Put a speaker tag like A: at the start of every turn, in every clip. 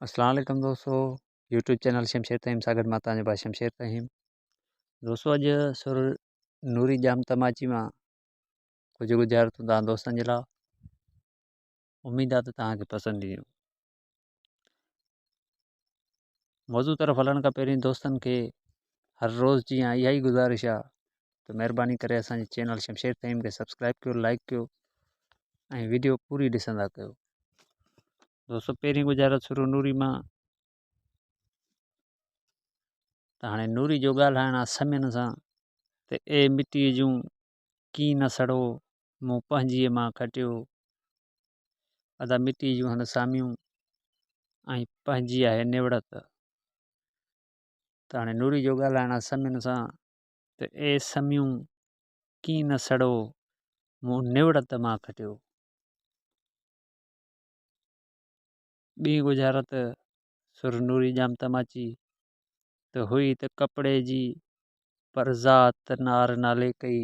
A: अस्सलाम वालेकुम दोस्तों। यूट्यूब चैनल शमशेर तहीम सां गॾु मां तव्हांजो भाउ शमशेर तहीम। दोस्तों अॼु सुर नूरी जाम तमाची मां कुझु गुज़ारितूं तव्हां दोस्तनि जे लाइ। उमेद आहे त तव्हांखे पसंदि ईंदियूं। मौज़ू तरफ़ हलण खां पहिरीं दोस्तनि खे हर रोज़ जी इहा ई गुज़ारिश आहे त महिरबानी करे असांजे चैनल शमशेर तहीम खे सब्सक्राइब कयो, लाइक कयो ऐं वीडियो पूरी ॾिसंदा कयो। दोस्तों पहिरीं गुज़ारत सुर नूरी मां त हाणे नूरी जो ॻाल्हाइण आहे समियन सां त ए मिटीअ जूं कीअं न सड़ो मूं पंहिंजीअ मां खटियो, अदा मिटी जूं हन सामियूं ऐं पंहिंजी आहे निवड़त। त हाणे नूरी जो ॻाल्हाइण आहे समियन सां त ए समियूं कीअं न सड़ो मूं निवड़त मां खटियो। ॿी गुज़ारत सुर नूरी जाम तमाची त हुई त कपिड़े जी पर ज़ात नार नाले कई,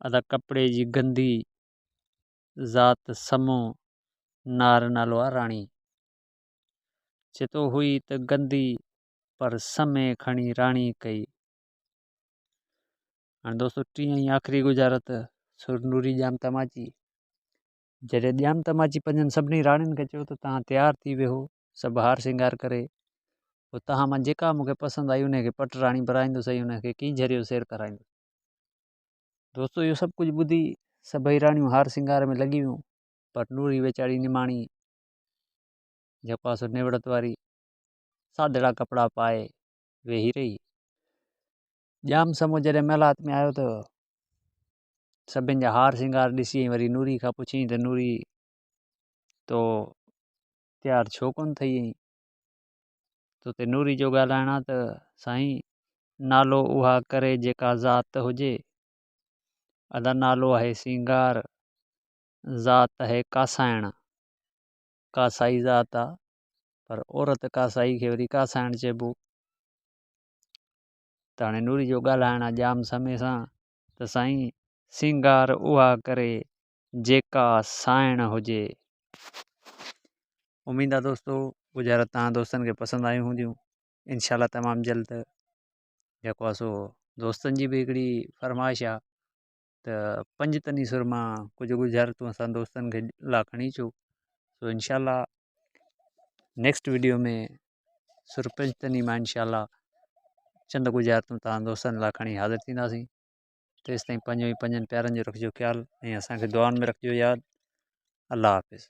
A: अदा कपिड़े जी गंदी ज़ात समो नार नालो आहे राणी। चेतो हुई त गंदी पर समय खणी राणी कई। हाणे दोस्तों टीं ऐं आख़िरी गुज़ारत सुर नूरी जाम तमाची। जॾहिं जाम तमाची पंजनि सभिनी राणियुनि खे चयो त तव्हां तयारु थी वियो, सभु हार श्रंगार करे, पोइ तव्हां मां जेका मूंखे पसंदि आई उनखे पट राणी बराईंदुसि ऐं उनखे की ज़रियो सेर कराईंदुसि। दोस्तों इहो सभु कुझु ॿुधी सभई राणियूं हार श्रंगार में लॻी वियूं, पर नूरी वेचारी निमाणी जेको आहे सो निवड़त वारी सादड़ा कपिड़ा पाए वेही रही। जाम समूह जॾहिं महिलात में आयो त सभिनि जा हार श्रंगार ॾिसी वरी नूरी खां पुछी त नूरी तो तयारु छो कोन ठही आहीं? तो ते नूरी जो ॻाल्हाइण आहे त साईं नालो उहा करे जेका ज़ात हुजे, अदा नालो आहे श्रंगार, ज़ात आहे कासाइण, कासाई ज़ात आहे, पर औरत कासाई खे वरी कासाइण चइबो। त हाणे नूरी जो ॻाल्हाइण आहे जाम समय सां त साईं श्रंगार उहा करे जेका साइण हुजे। उमेद आहे दोस्तों गुज़ारत तव्हां दोस्तनि खे पसंदि आयूं हूंदियूं। इंशाल्लाह तमामु जल्द जेको आहे सो दोस्तनि जी बि हिकिड़ी फरमाइश आहे त पंजतनी सुर मां कुझु गुज़ारितूं असां दोस्तनि खे लाइ खणी अचो। सो इंशाल्लाह नेक्स्ट वीडियो में सुर पंजतनी मां इंशाल्लाह चंद गुज़ारितूं तव्हां दोस्तनि लाइ खणी हाज़िर थींदासीं। तेसिताईं पंजनि प्यारनि जो रखिजो ख़्यालु ऐं असांखे दुआनि में रखिजो यादि। अल्लाह हाफ़िज़।